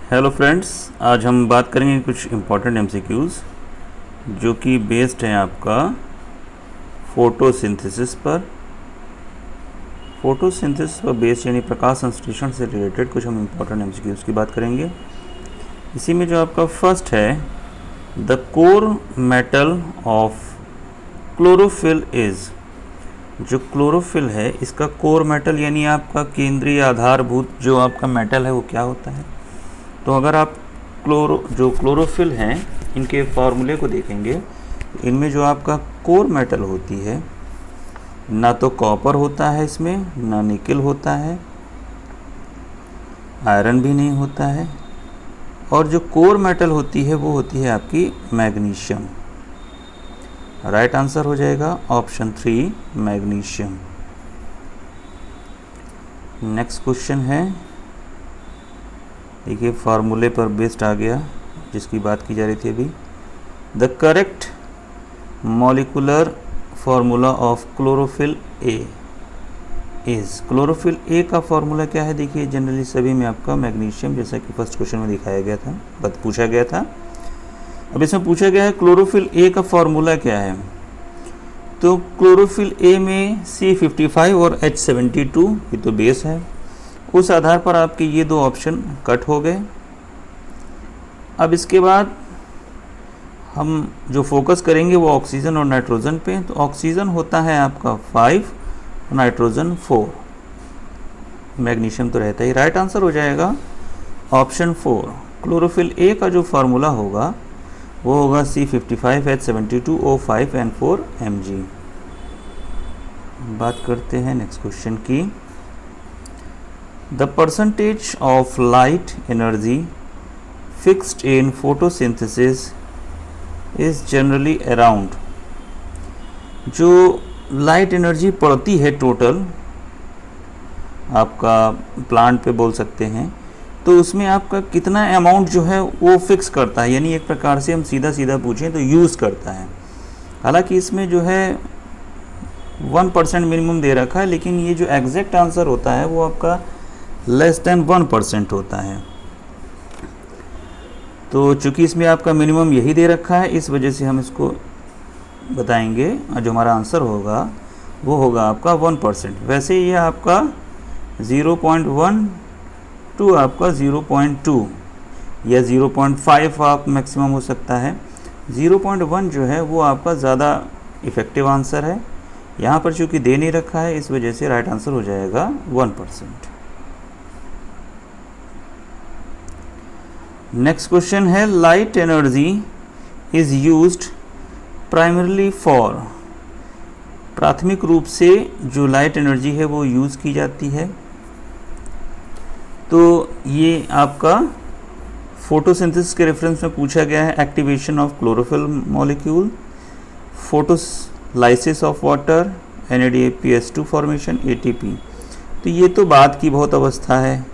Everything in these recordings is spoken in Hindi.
हेलो फ्रेंड्स, आज हम बात करेंगे कुछ इम्पोर्टेंट एमसीक्यूज़ जो कि बेस्ड हैं आपका फोटोसिंथेसिस पर। फोटोसिंथेसिस पर बेस्ड यानी प्रकाश संश्लेषण से रिलेटेड कुछ हम इम्पोर्टेंट एमसीक्यूज़ की बात करेंगे। इसी में जो आपका फर्स्ट है, the core metal of chlorophyll is. जो क्लोरोफिल है इसका कोर मेटल यानी आपका केंद्रीय आधारभूत जो आपका मेटल है वो क्या होता है। तो अगर आप क्लोरोफिल हैं इनके फार्मूले को देखेंगे, इनमें जो आपका कोर मेटल होती है, ना तो कॉपर होता है इसमें, ना निकल होता है, आयरन भी नहीं होता है, और जो कोर मेटल होती है वो होती है आपकी मैग्नीशियम। राइट आंसर हो जाएगा ऑप्शन 3 मैग्नीशियम। नेक्स्ट क्वेश्चन है, देखिए फार्मूले पर बेस्ड आ गया जिसकी बात की जा रही थी अभी। The correct molecular formula of chlorophyll a is. Chlorophyll a का फार्मूला क्या है? देखिए जनरली सभी में आपका मैग्नीशियम, जैसा कि फर्स्ट क्वेश्चन में दिखाया गया था, पूछा गया था। अब इसमें पूछा गया है क्लोरोफिल ए का फार्मूला क्या है। तो क्लोरोफिल ए में C55 और H72 ये तो बेस है, उस आधार पर आपके ये दो ऑप्शन कट हो गए। अब इसके बाद हम जो फोकस करेंगे वो ऑक्सीजन और नाइट्रोजन पे। तो ऑक्सीजन होता है आपका 5, नाइट्रोजन 4, मैग्नीशियम तो रहता ही। राइट आंसर हो जाएगा ऑप्शन 4। क्लोरोफिल ए का जो फार्मूला होगा वो होगा C55 H72 O5 N4 Mg। बात करते हैं नेक्स्ट क्वेश्चन की। The percentage of light energy fixed in photosynthesis is generally around। जो लाइट एनर्जी पड़ती है टोटल आपका प्लांट पे बोल सकते हैं, तो उसमें आपका कितना अमाउंट जो है वो फिक्स करता है, यानी एक प्रकार से हम सीधा सीधा पूछें तो यूज़ करता है। हालांकि इसमें जो है 1% मिनिमम दे रखा है, लेकिन ये जो एग्जैक्ट आंसर होता है वो आपका लेस देन 1% होता है। तो चूंकि इसमें आपका मिनिमम यही दे रखा है, इस वजह से हम इसको बताएंगे और जो हमारा आंसर होगा वो होगा आपका 1%। वैसे ये आपका 0.1 टू आपका 0.2 या 0.5 आप मैक्सिमम हो सकता है। 0.1 जो है वो आपका ज़्यादा इफ़ेक्टिव आंसर है। यहाँ पर चूँकि दे नहीं रखा है, इस वजह से राइट आंसर हो जाएगा 1%। नेक्स्ट क्वेश्चन है, light energy is used primarily for. प्राथमिक रूप से जो लाइट एनर्जी है वो यूज़ की जाती है। तो ये आपका फोटोसिंथेसिस के रेफरेंस में पूछा गया है। Activation of chlorophyll molecule, photolysis of water, NADPH2 formation, ATP। तो ये तो बाद की बहुत अवस्था है।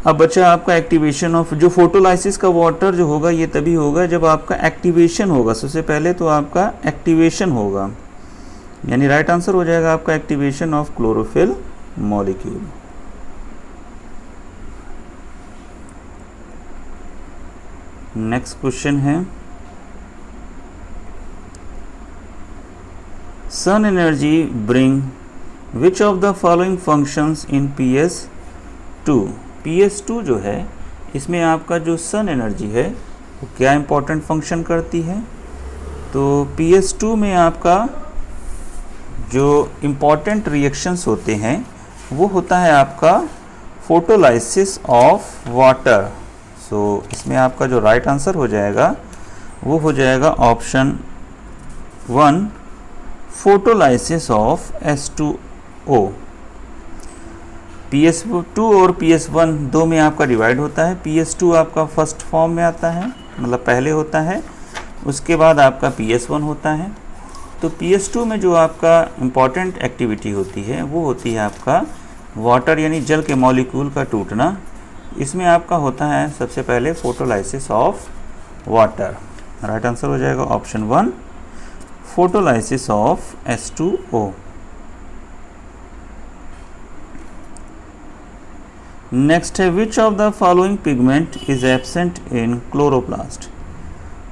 अब बचा आपका एक्टिवेशन ऑफ, जो फोटोलाइसिस का वाटर जो होगा ये तभी होगा जब आपका एक्टिवेशन होगा। सबसे पहले तो आपका एक्टिवेशन होगा, यानी राइट आंसर हो जाएगा आपका activation of chlorophyll molecule. Next question है, sun energy bring which of the following functions in PS2। PS2 जो है इसमें आपका जो सन एनर्जी है वो क्या इंपॉर्टेंट फंक्शन करती है। तो PS2 में आपका जो इम्पॉर्टेंट रिएक्शंस होते हैं वो होता है आपका फोटोलाइसिस ऑफ वाटर। सो इसमें आपका जो राइट आंसर हो जाएगा वो हो जाएगा option 1 photolysis of H2O। PS2 और PS1 दो में आपका डिवाइड होता है। PS2 आपका फर्स्ट फॉर्म में आता है, मतलब पहले होता है, उसके बाद आपका PS1 होता है। तो PS2 में जो आपका इम्पॉर्टेंट एक्टिविटी होती है वो होती है आपका वाटर यानी जल के मॉलिक्यूल का टूटना। इसमें आपका होता है सबसे पहले photolysis of water. Right answer हो जाएगा option 1 photolysis of H2O। Next है which of the following pigment is absent in chloroplast.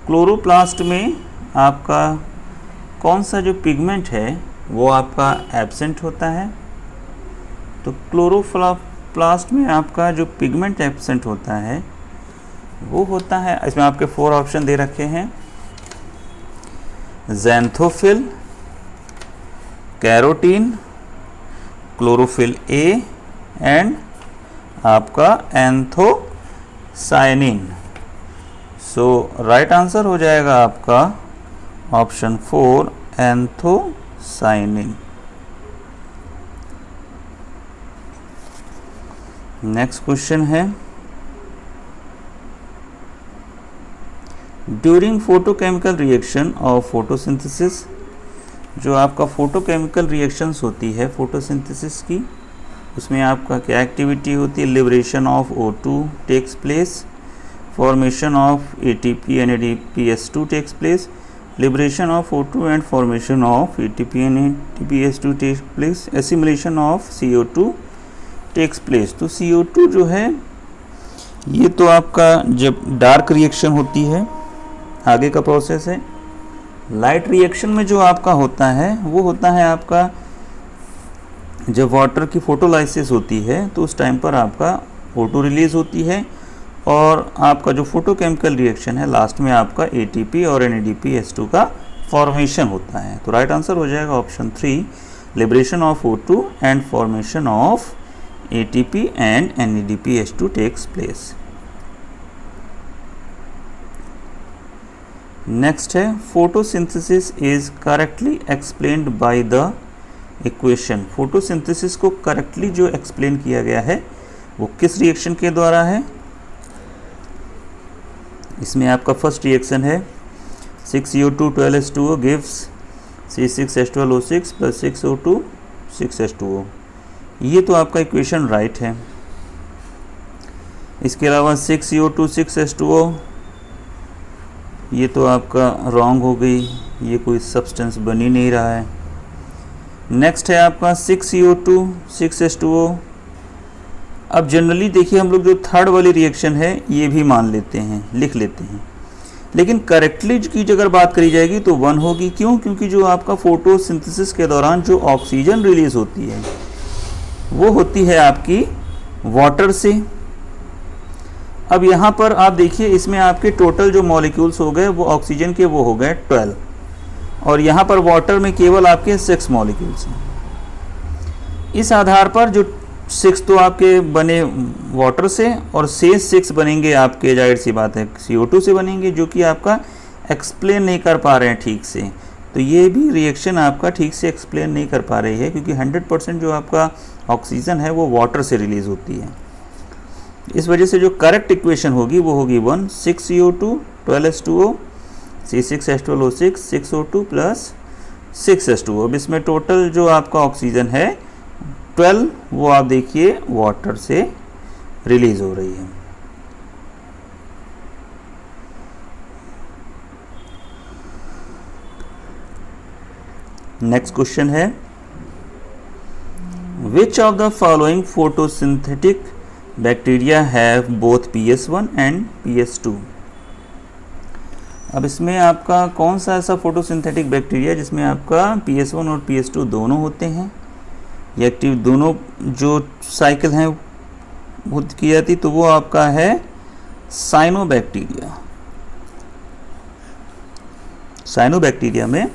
Chloroplast में आपका कौन सा जो पिगमेंट है वो आपका एब्सेंट होता है। तो क्लोरोप्लास्ट में आपका जो पिगमेंट एब्सेंट होता है वो होता है, इसमें आपके 4 ऑप्शन दे रखे हैं, xanthophyll, carotene, chlorophyll A and आपका एंथोसायनिन। सो राइट आंसर हो जाएगा आपका ऑप्शन 4 एंथोसायनिन। नेक्स्ट क्वेश्चन है during photochemical reaction of photosynthesis, जो आपका फोटोकेमिकल रिएक्शंस होती है फोटोसिंथेसिस की, उसमें आपका क्या एक्टिविटी होती है, liberation of O2 takes place, formation of ATP and ADP-S2 takes place, liberation of O2 and formation of ATP and ADP-S2 takes place, assimilation of CO2 takes place. तो CO2 जो है ये तो आपका जब डार्क रिएक्शन होती है आगे का प्रोसेस है। लाइट रिएक्शन में जो आपका होता है वो होता है आपका जब वाटर की फोटोलाइसिस होती है तो उस टाइम पर आपका O2 रिलीज होती है और आपका जो फोटोकेमिकल रिएक्शन है लास्ट में आपका ATP और NADP-S2 का फॉर्मेशन होता है। तो राइट आंसर हो जाएगा option 3 liberation of O2 and formation of ATP and NADP-S2 takes place. Next है photosynthesis is correctly explained by the equation. Photosynthesis को करेक्टली जो एक्सप्लेन किया गया है वो किस रिएक्शन के द्वारा है। इसमें आपका फर्स्ट रिएक्शन है 6CO2 12H2O gives C6H12O6 plus 6O2 6H2O। ये तो आपका इक्वेशन राइट है। इसके अलावा 6CO2 6H2O ये तो आपका रॉन्ग हो गई, ये कोई सब्सटेंस बन ही नहीं रहा है। नेक्स्ट है आपका 6CO2 6H2O। अब जनरली देखिए हम लोग जो थर्ड वाली रिएक्शन है ये भी मान लेते हैं, लिख लेते हैं, लेकिन करेक्टली की अगर बात करी जाएगी तो 1 होगी। क्यों? क्योंकि जो आपका फोटोसिंथेसिस के दौरान जो ऑक्सीजन रिलीज होती है वो होती है आपकी वाटर से। अब यहाँ पर आप देखिए इसमें आपके टोटल जो मॉलिक्यूल्स हो गए वो ऑक्सीजन के वो हो गए 12 और यहाँ पर वाटर में केवल आपके 6 मॉलिक्यूल्स हैं। इस आधार पर जो 6 तो आपके बने वाटर से और शेष 6 बनेंगे आपके, जाहिर सी बात है CO2 से बनेंगे, जो कि आपका एक्सप्लेन नहीं कर पा रहे हैं ठीक से। तो ये भी रिएक्शन आपका ठीक से एक्सप्लेन नहीं कर पा रही है क्योंकि 100% जो आपका ऑक्सीजन है वो वाटर से रिलीज होती है। इस वजह से जो करेक्ट इक्वेशन होगी वो होगी 1 6CO2 12H2O C6H12O6 6O2 plus 6H2O। अब इसमें टोटल जो आपका ऑक्सीजन है 12 वो आप देखिए वाटर से रिलीज हो रही है। नेक्स्ट क्वेश्चन है which of the following photosynthetic bacteria have both PS1 and PS2। अब इसमें आपका कौन सा ऐसा फोटोसिंथेटिक बैक्टीरिया जिसमें आपका PS1 और PS2 दोनों होते हैं, ये एक्टिव दोनों जो साइकिल हैं वो की जाती, तो वो आपका है साइनोबैक्टीरिया। साइनोबैक्टीरिया में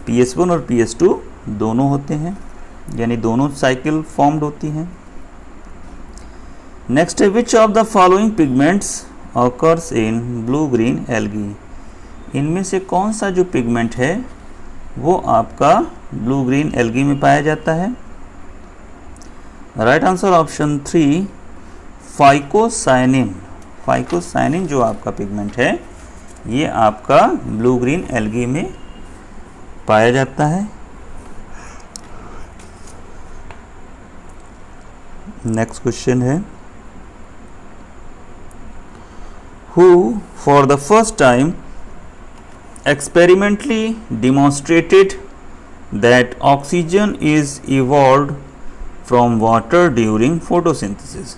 PS1 और PS2 दोनों होते हैं, यानी दोनों साइकिल फॉर्म्ड होती हैं। नेक्स्ट है which of the following pigments occurs in blue green algae. इनमें से कौन सा जो पिगमेंट है वो आपका ब्लू ग्रीन एल्गी में पाया जाता है। Right answer option 3 phycocyanin. Phycocyanin जो आपका पिगमेंट है ये आपका ब्लू ग्रीन एल्गी में पाया जाता है। नेक्स्ट क्वेश्चन है who for the first time experimentally demonstrated that oxygen is evolved from water during photosynthesis।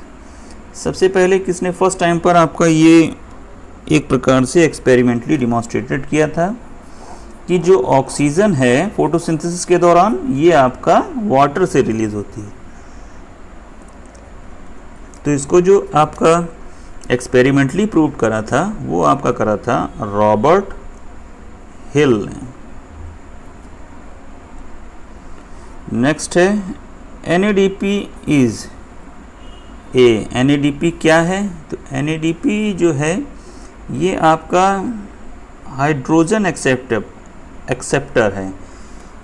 सबसे पहले किसने फर्स्ट टाइम पर आपका ये एक प्रकार से एक्सपेरिमेंटली डिमॉन्स्ट्रेटेड किया था कि जो ऑक्सीजन है फोटोसिंथेसिस के दौरान ये आपका वाटर से रिलीज होती है। तो इसको जो आपका एक्सपेरिमेंटली प्रूव करा था वो आपका करा था रॉबर्ट हिल ने। नेक्स्ट है NADP इज ए। NADP क्या है? तो NADP जो है ये आपका हाइड्रोजन एक्सेप्टर है,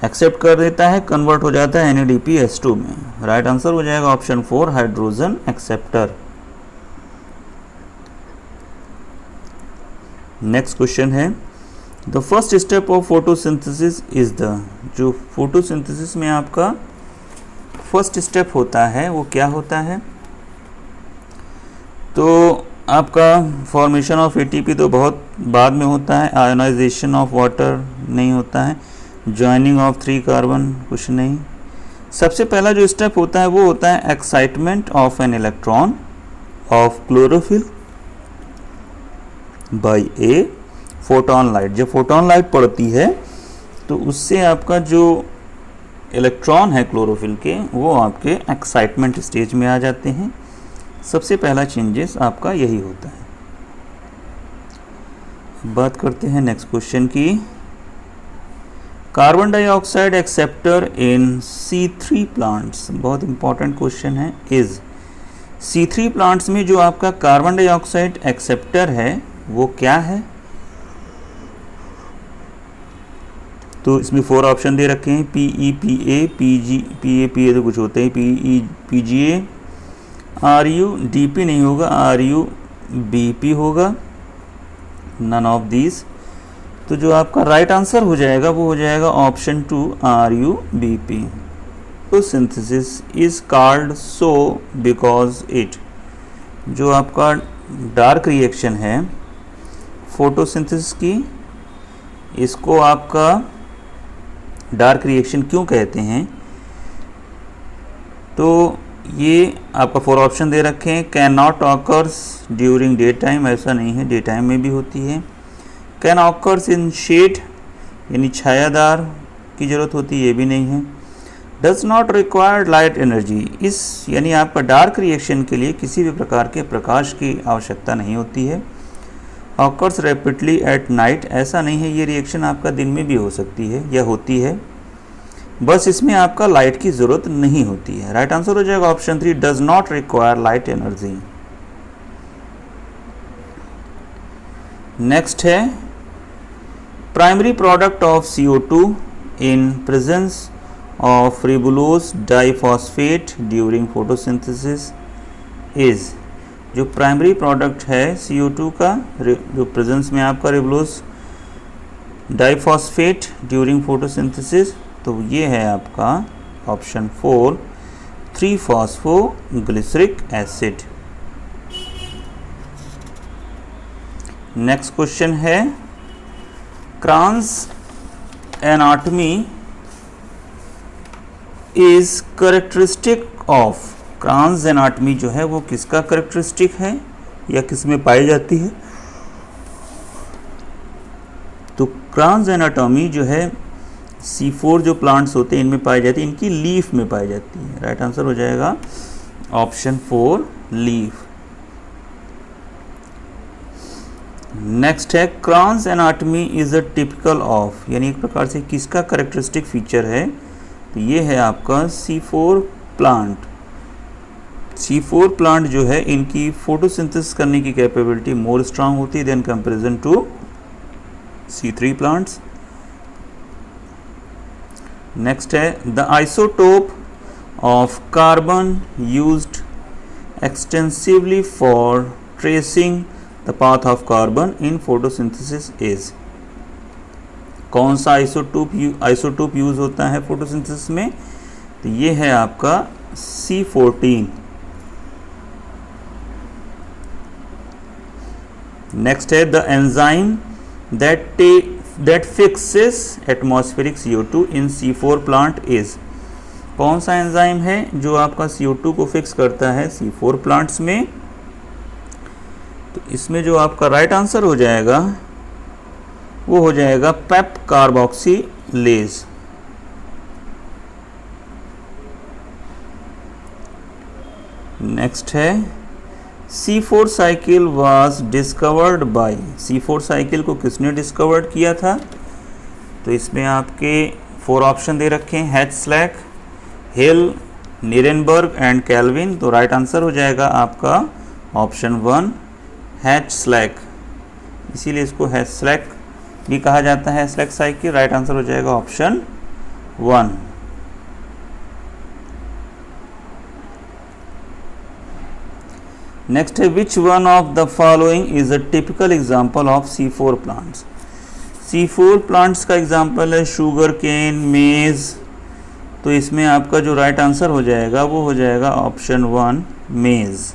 एक्सेप्ट कर देता है, कन्वर्ट हो जाता है NADPH2 में। राइट आंसर हो जाएगा option 4 hydrogen acceptor. Next question है the first step of photosynthesis is the. जो फोटोसिंथेसिस में आपका फर्स्ट स्टेप होता है वो क्या होता है? तो आपका फॉर्मेशन ऑफ ATP तो बहुत बाद में होता है, आयोनाइजेशन ऑफ वाटर नहीं होता है, ज्वाइनिंग ऑफ 3 कार्बन कुछ नहीं। सबसे पहला जो स्टेप होता है वो होता है excitement of an electron of chlorophyll by a photon light. जब फोटोन लाइट पड़ती है तो उससे आपका जो इलेक्ट्रॉन है क्लोरोफिल के वो आपके एक्साइटमेंट स्टेज में आ जाते हैं। सबसे पहला चेंजेस आपका यही होता है। बात करते हैं नेक्स्ट क्वेश्चन की। कार्बन डाइऑक्साइड एक्सेप्टर इन C3 प्लांट्स, बहुत इंपॉर्टेंट क्वेश्चन है। इज C3 प्लांट्स में जो आपका कार्बन डाइऑक्साइड एक्सेप्टर है वो क्या है? तो इसमें 4 ऑप्शन दे रखे हैं PEPA, PA तो कुछ होते हैं, PGA, RUDP नहीं होगा, RUBP होगा, नन ऑफ दीज। तो जो आपका राइट आंसर हो जाएगा वो हो जाएगा ऑप्शन 2 RUBP। तो synthesis is called so because it, जो आपका डार्क रिएक्शन है फोटोसिंथेसिस की, इसको आपका डार्क रिएक्शन क्यों कहते हैं? तो ये आपका 4 ऑप्शन दे रखे हैं। Can not occurs during day time, ऐसा नहीं है, डे टाइम में भी होती है। कैन ऑकर्स इन शेड, यानी छायादार की ज़रूरत होती है, ये भी नहीं है। Does not require light energy, इस यानी आपका डार्क रिएक्शन के लिए किसी भी प्रकार के प्रकाश की आवश्यकता नहीं होती है। ऑकर्स रैपिडली एट नाइट, ऐसा नहीं है, ये रिएक्शन आपका दिन में भी हो सकती है या होती है, बस इसमें आपका लाइट की ज़रूरत नहीं होती है। राइट आंसर हो जाएगा option 3 does not require light energy. Next है primary product of CO2 in presence of ribulose diphosphate during photosynthesis is. जो प्राइमरी प्रोडक्ट है CO2 का, जो प्रेजेंस में आपका रिबुलोज डाइफॉस्फेट ड्यूरिंग फोटोसिंथेसिस, तो ये है आपका option 4 three phosphoglyceric acid. Next question है kranz anatomy is characteristic of. Kranz anatomy जो है वो किसका करेक्टरिस्टिक है या किस में पाई जाती है? तो क्रान्स एनाटॉमी जो है C4 जो प्लांट्स होते हैं इनमें पाई जाती है, इनकी लीफ में पाई जाती है। राइट आंसर हो जाएगा ऑप्शन 4 लीफ। नेक्स्ट है kranz anatomy is a typical of, यानी एक प्रकार से किसका करेक्टरिस्टिक फीचर है? तो ये है आपका C4 प्लांट। C4 प्लांट जो है इनकी फोटोसिंथेसिस करने की कैपेबिलिटी मोर स्ट्रांग होती है then comparison to C3 plants. Next है the isotope of carbon used extensively for tracing the path of carbon in photosynthesis is. कौन सा आइसोटोप यूज होता है फोटोसिंथेसिस में? तो ये है आपका C14। नेक्स्ट है the enzyme that fixes atmospheric CO2 in C4 plant is। कौन सा एंजाइम है जो आपका CO2 को फिक्स करता है C4 प्लांट्स में? तो इसमें जो आपका राइट आंसर हो जाएगा वो हो जाएगा पेप कार्बोक्सिलेज। नेक्स्ट है C4 cycle was discovered by. C4 cycle को किसने डिस्कवर्ड किया था? तो इसमें आपके 4 ऑप्शन दे रखे हैं, हैचस्लैक, हिल, नीरेनबर्ग एंड कैल्विन। तो राइट आंसर हो जाएगा आपका ऑप्शन 1 हैचस्लैक। इसीलिए इसको हैचस्लैक भी कहा जाता है, हैचस्लैक साइकिल। राइट आंसर हो जाएगा ऑप्शन 1। नेक्स्ट है which one of the following is a typical example of C4 plants. C4 plants का एग्जाम्पल है शुगर केन, मेज। तो इसमें आपका जो राइट आंसर हो जाएगा वो हो जाएगा ऑप्शन 1 मेज।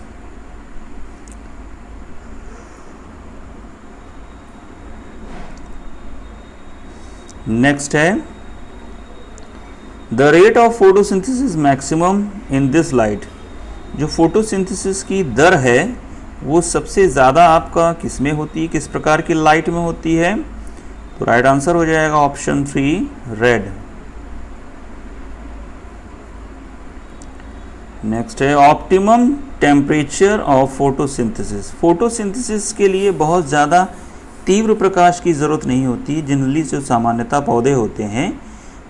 नेक्स्ट है the rate of photosynthesis maximum in this light. जो फोटोसिंथेसिस की दर है वो सबसे ज़्यादा आपका किस में होती है, किस प्रकार की लाइट में होती है? तो राइट आंसर हो जाएगा ऑप्शन 3 रेड। नेक्स्ट है optimum temperature of photosynthesis. Photosynthesis के लिए बहुत ज़्यादा तीव्र प्रकाश की ज़रूरत नहीं होती। जनरली जो सामान्यतः पौधे होते हैं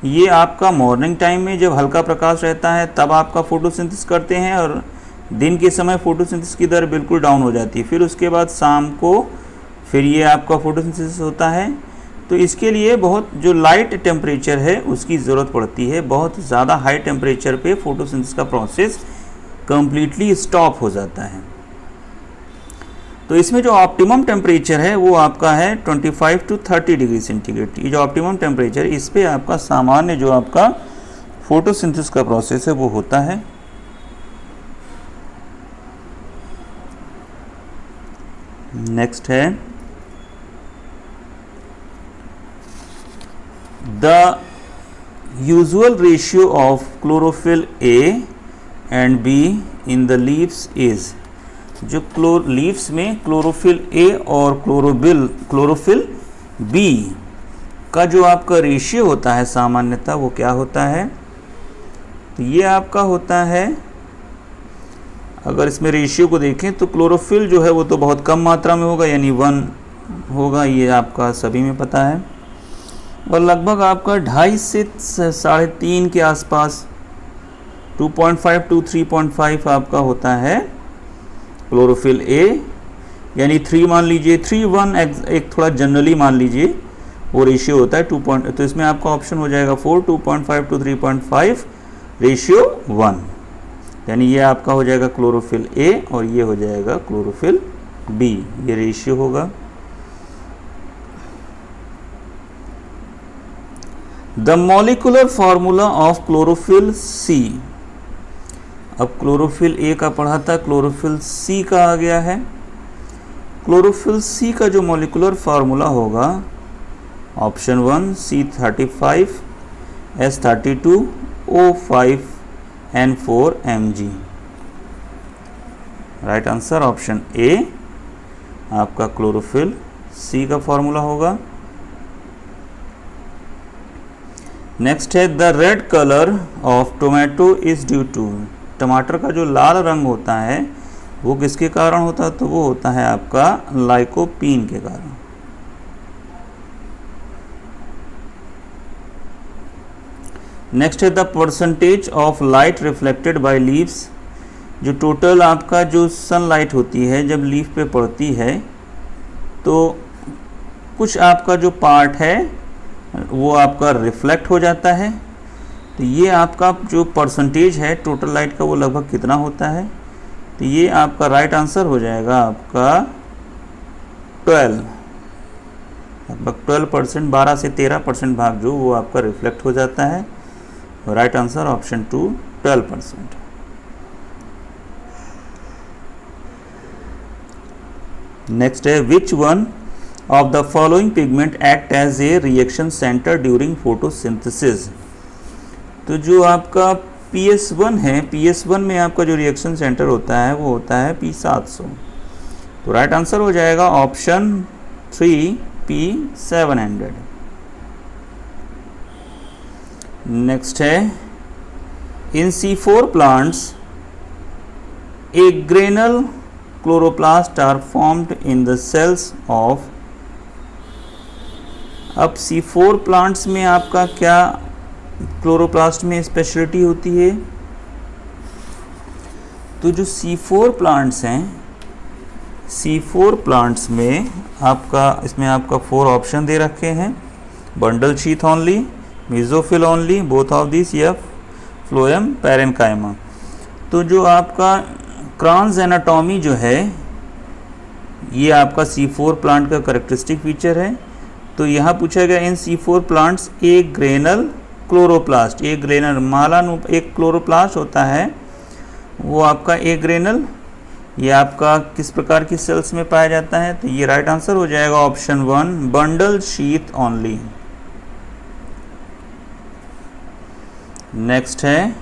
ये आपका मॉर्निंग टाइम में जब हल्का प्रकाश रहता है तब आपका फोटोसिंथेसिस करते हैं, और दिन के समय फोटोसिंथेसिस की दर बिल्कुल डाउन हो जाती है। फिर उसके बाद शाम को फिर ये आपका फोटोसिंथेसिस होता है। तो इसके लिए बहुत जो लाइट टेम्परेचर है उसकी ज़रूरत पड़ती है। बहुत ज़्यादा हाई टेम्परेचर पे फोटोसिंथेसिस का प्रोसेस कंप्लीटली स्टॉप हो जाता है। तो इसमें जो ऑप्टिमम टेम्परेचर है वो आपका है 25 to 30 डिग्री सेंटीग्रेड। ये जो ऑप्टिमम टेम्परेचर, इस पे आपका सामान्य जो आपका फोटोसिंथेसिस का प्रोसेस है वो होता है। नेक्स्ट है the usual ratio of chlorophyll A and be in the leaves is. जो लीव्स में क्लोरोफिल ए और क्लोरोफिल बी का जो आपका रेशियो होता है सामान्यतः वो क्या होता है? तो ये आपका होता है, अगर इसमें रेशियो को देखें तो क्लोरोफिल जो है वो तो बहुत कम मात्रा में होगा, यानी 1 होगा, ये आपका सभी में पता है। और लगभग आपका 2.5 से 3.5 के आसपास 2.5 to 3.5 आपका होता है क्लोरोफिल ए, यानी 3 मान लीजिए, 3:1 एक थोड़ा जनरली मान लीजिए वो रेशियो होता है 2. तो इसमें आपका ऑप्शन हो जाएगा 4, 2.5 to 3.5 रेशियो 1, यानी ये आपका हो जाएगा क्लोरोफिल ए और ये हो जाएगा क्लोरोफिल बी, ये रेशियो होगा। The molecular formula of chlorophyll C. अब क्लोरोफिल ए का पढ़ा था, क्लोरोफिल सी का आ गया है। क्लोरोफिल सी का जो मॉलिक्यूलर फार्मूला होगा option 1 C35 S32 O5 N4 Mg। Right answer option A आपका क्लोरोफिल सी का फॉर्मूला होगा। नेक्स्ट है the red colour of tomato is due to. टमाटर का जो लाल रंग होता है वो किसके कारण होता है? तो वो होता है आपका लाइकोपीन के कारण। नेक्स्ट है the percentage of light reflected by leaves. जो टोटल आपका जो सनलाइट होती है जब लीफ पे पड़ती है तो कुछ आपका जो पार्ट है वो आपका रिफ्लेक्ट हो जाता है। तो ये आपका जो परसेंटेज है टोटल लाइट का वो लगभग कितना होता है? तो ये आपका राइट आंसर हो जाएगा आपका 12, लगभग 12%, 12 से 13% भाग जो वो आपका रिफ्लेक्ट हो जाता है। Right answer option 2 12%। नेक्स्ट है which one of the following pigment act as a reaction centre during photosynthesis. तो जो आपका PS1 है, PS1 में आपका जो रिएक्शन सेंटर होता है वो होता है P700। तो राइट आंसर हो जाएगा ऑप्शन 3P700। नेक्स्ट है in C4 plants a granal chloroplast are formed in the cells of. अब C4 प्लांट्स में आपका क्या क्लोरोप्लास्ट में स्पेशलिटी होती है? तो जो C4 प्लांट्स हैं, C4 प्लांट्स में आपका इसमें आपका 4 ऑप्शन दे रखे हैं, bundle sheath only, mesophyll only, both of this या फ्लोएम पैरेन्काइमा। तो जो आपका क्रॉन्स एनाटॉमी जो है ये आपका C4 प्लांट का करेक्टरिस्टिक फीचर है। तो यहाँ पूछा गया इन C4 plants a granal chloroplast, A granal माला एक क्लोरोप्लास्ट होता है वो आपका ए ग्रेनल, ये आपका किस प्रकार की सेल्स में पाया जाता है? तो ये राइट आंसर हो जाएगा option 1 bundle sheath only. Next है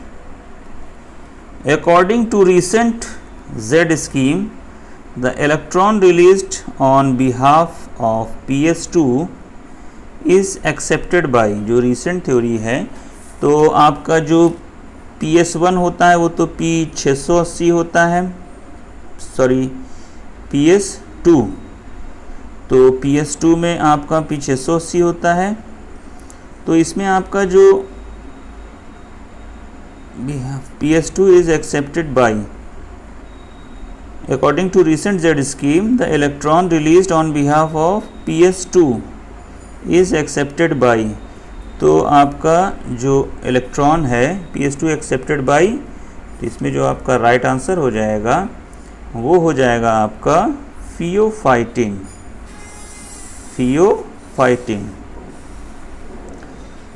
according to recent Z scheme the electron released on behalf of PS2 is accepted by। जो रिसेंट थ्योरी है तो आपका जो PS1 होता है वो तो P680 होता है, सॉरी PS2, तो PS2 में आपका P680 होता है। तो इसमें आपका जो PS2 is accepted by according to recent Z scheme the electron released on behalf of PS2 is accepted by। तो आपका जो इलेक्ट्रॉन है PS2 एक्सेप्टेड बाई, तो इसमें जो आपका राइट आंसर हो जाएगा वो हो जाएगा आपका फियोफाइटिन। फियोफाइटिन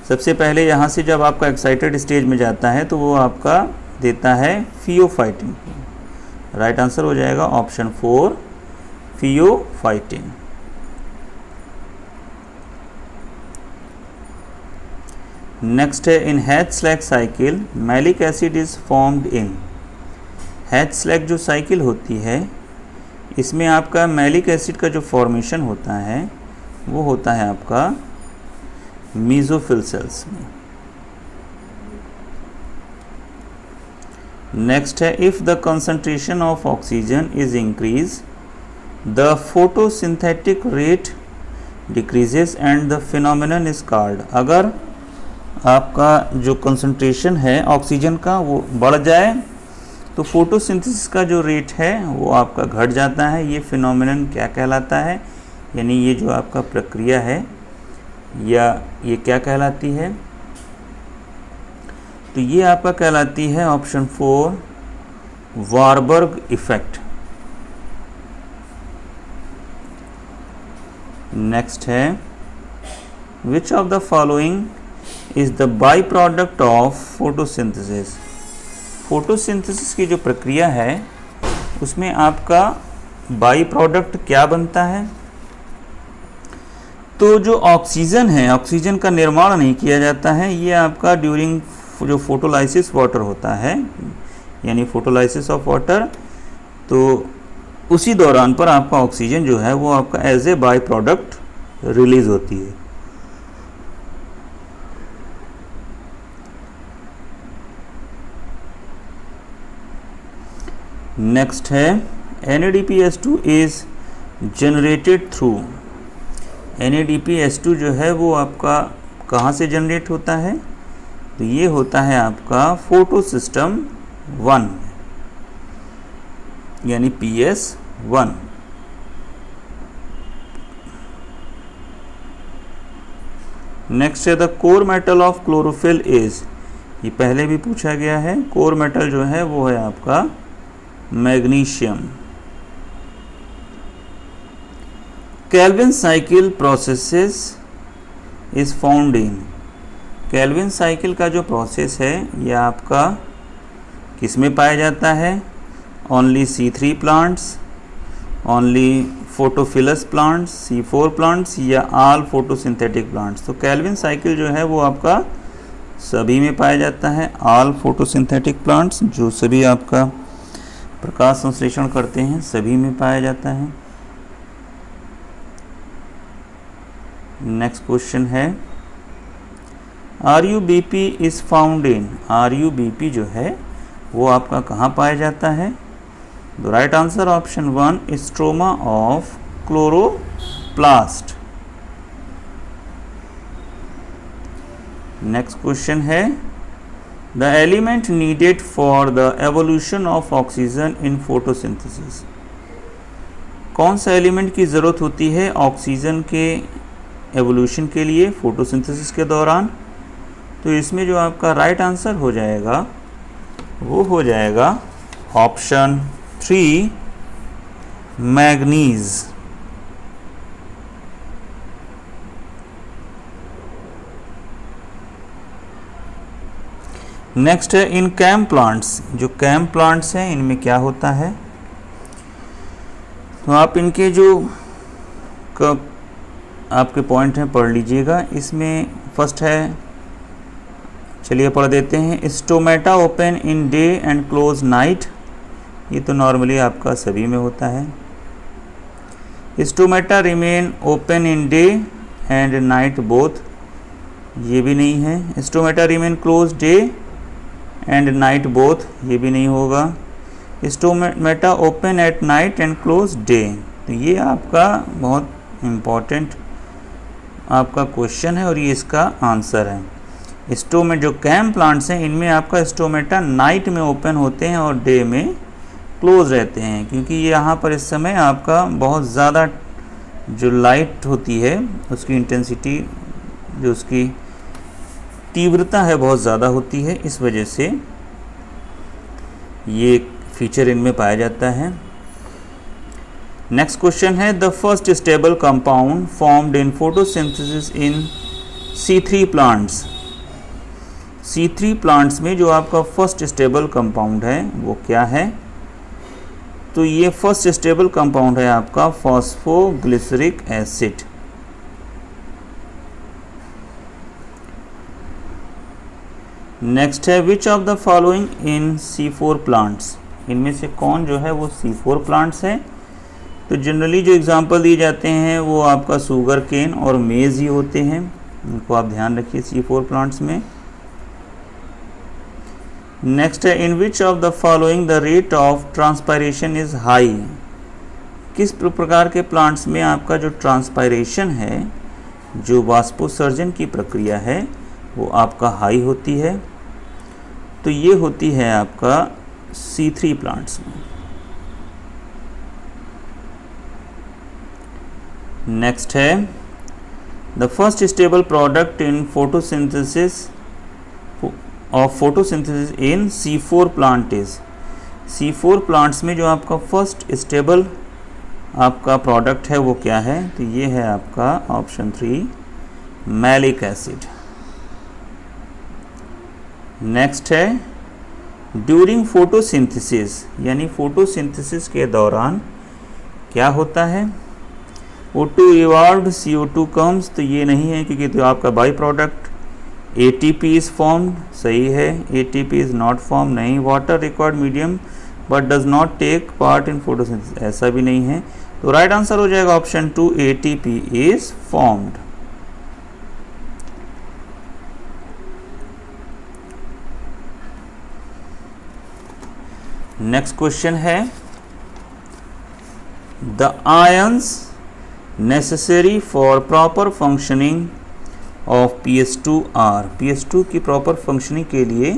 सबसे पहले यहाँ से जब आपका एक्साइटेड स्टेज में जाता है तो वो आपका देता है फियोफाइटिन। राइट आंसर हो जाएगा ऑप्शन 4 फियोफाइटिन। नेक्स्ट है in Hatch Slack cycle malic acid is formed in. Hatch Slack जो साइकिल होती है इसमें आपका मैलिक एसिड का जो फॉर्मेशन होता है वो होता है आपका मेसोफिल सेल्स में। नेक्स्ट है if the concentration of oxygen is increase the photosynthetic rate decreases and the phenomenon is called. अगर आपका जो कंसंट्रेशन है ऑक्सीजन का वो बढ़ जाए तो फोटोसिंथेसिस का जो रेट है वो आपका घट जाता है। ये फिनोमिनन क्या कहलाता है, यानी ये जो आपका प्रक्रिया है या ये क्या कहलाती है? तो ये आपका कहलाती है ऑप्शन 4 वारबर्ग इफेक्ट। नेक्स्ट है which of the following is the by product of photosynthesis. Photosynthesis की जो प्रक्रिया है उसमें आपका बाई प्रोडक्ट क्या बनता है? तो जो ऑक्सीजन है, ऑक्सीजन का निर्माण नहीं किया जाता है, ये आपका ड्यूरिंग जो फोटोलाइसिस वाटर होता है यानी फोटोलाइसिस ऑफ वाटर, तो उसी दौरान पर आपका ऑक्सीजन जो है वो आपका as a by product release होती है। नेक्स्ट है NADPH2 is generated through. NADPH2 जो है वो आपका कहाँ से जनरेट होता है? तो ये होता है आपका फोटोसिस्टम 1 यानी PS1। नेक्स्ट है the core metal of chlorophyll is. ये पहले भी पूछा गया है। कोर मेटल जो है वो है आपका magnesium. Calvin cycle processes is found in. Calvin cycle का जो प्रोसेस है ये आपका किस में पाया जाता है? Only C3 plants, only photophilous plants, C4 plants या ऑल फोटोसिंथेटिक प्लांट्स। तो केल्विन साइकिल जो है वो आपका सभी में पाया जाता है, ऑल फोटोसिंथेटिक प्लांट्स जो सभी आपका प्रकाश संश्लेषण करते हैं, सभी में पाया जाता है। नेक्स्ट क्वेश्चन है RUBP is found in, RUBP जो है वो आपका कहाँ पाया जाता है? The right answer option 1 stroma of chloroplast. Next question है the element needed for the evolution of oxygen in photosynthesis. कौन सा एलिमेंट की ज़रूरत होती है ऑक्सीजन के एवोल्यूशन के लिए फोटोसिंथेसिस के दौरान? तो इसमें जो आपका राइट आंसर हो जाएगा वो हो जाएगा ऑप्शन 3 मैग्नीज। नेक्स्ट है इन कैम प्लांट्स, जो कैम प्लांट्स हैं इनमें क्या होता है? तो आप इनके जो आपके पॉइंट हैं पढ़ लीजिएगा। इसमें फर्स्ट है, चलिए पढ़ देते हैं। Stomata open in day and close night, ये तो नॉर्मली आपका सभी में होता है। Stomata remain open in day and night both, ये भी नहीं है। Stomata remain close day and night both, ये भी नहीं होगा। Stomata open at night and close day, तो ये आपका बहुत इम्पॉर्टेंट आपका क्वेश्चन है और ये इसका आंसर है। स्टोमेट जो कैम प्लांट्स हैं इनमें आपका स्टोमेटा नाइट में ओपन होते हैं और डे में क्लोज रहते हैं, क्योंकि ये यहाँ पर इस समय आपका बहुत ज़्यादा जो लाइट होती है उसकी इंटेंसिटी, जो उसकी तीव्रता है बहुत ज़्यादा होती है, इस वजह से ये फीचर इनमें पाया जाता है। नेक्स्ट क्वेश्चन है the first stable compound formed in photosynthesis in C3 plants. C3 plants में जो आपका फर्स्ट स्टेबल कंपाउंड है वो क्या है? तो ये फर्स्ट स्टेबल कंपाउंड है आपका फॉस्फोग्लिसरिक एसिड। नेक्स्ट है which of the following in C4 plants, इनमें से कौन जो है वो C4 प्लांट्स है? तो जनरली जो एग्जांपल दिए जाते हैं वो आपका शुगर केन और मेज़ ही होते हैं, इनको आप ध्यान रखिए C4 प्लांट्स में। नेक्स्ट है in which of the following the rate of transpiration is high, किस प्रकार के प्लांट्स में आपका जो ट्रांसपायरेशन है, जो वाष्पोत्सर्जन की प्रक्रिया है वो आपका हाई होती है? तो ये होती है आपका C3 प्लांट्स में। नेक्स्ट है the first stable product in photosynthesis of photosynthesis in C4 plant is. C4 plants में जो आपका फर्स्ट स्टेबल आपका प्रोडक्ट है वो क्या है? तो ये है आपका ऑप्शन 3 मैलिक एसिड। नेक्स्ट है ड्यूरिंग फोटोसिंथेसिस, यानी फोटोसिंथेसिस के दौरान क्या होता है? O2 evolved, CO2 comes, तो ये नहीं है क्योंकि तो आपका by product ATP is formed, सही है। ATP इज नॉट फॉर्म, नहीं। Water required medium but does not take part in photosynthesis, ऐसा भी नहीं है। तो राइट आंसर हो जाएगा option 2 ATP is formed. Next question है the ions necessary for proper functioning of PS2 are. PS2 की प्रॉपर फंक्शनिंग के लिए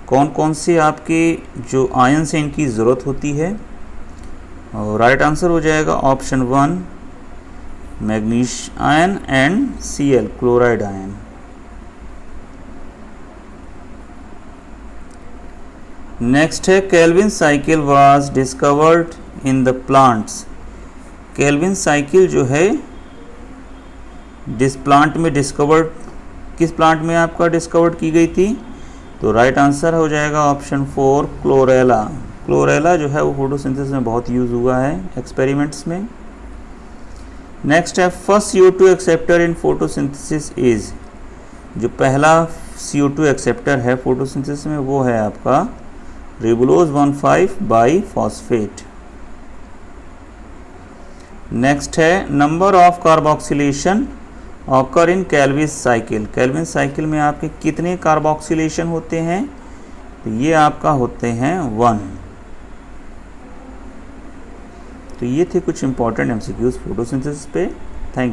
कौन कौन से आपके जो आयंस हैं इनकी ज़रूरत होती है? और राइट आंसर हो जाएगा option 1 manganese ion and Cl chloride ion. Next है Calvin cycle was discovered in the plants. Calvin cycle जो है जिस प्लांट में डिस्कवर्ड, किस प्लांट में आपका डिस्कवर्ड की गई थी? तो राइट आंसर हो जाएगा ऑप्शन 4 क्लोरेला। क्लोरेला जो है वो फोटोसिंथेसिस में बहुत यूज़ हुआ है एक्सपेरिमेंट्स में। नेक्स्ट है first CO2 acceptor in photosynthesis is. जो पहला CO2 एक्सेप्टर है फोटोसिंथेसिस में वो है आपका रिबुलोज 1,5 बाई फॉस्फेट। नेक्स्ट है number of carboxylation occur in Calvin cycle. Calvin cycle में आपके कितने कार्बोक्सिलेशन होते हैं? तो ये आपका होते हैं 1। तो ये थे कुछ इंपॉर्टेंट एमसीक्यूज फोटोसिंथेसिस पे।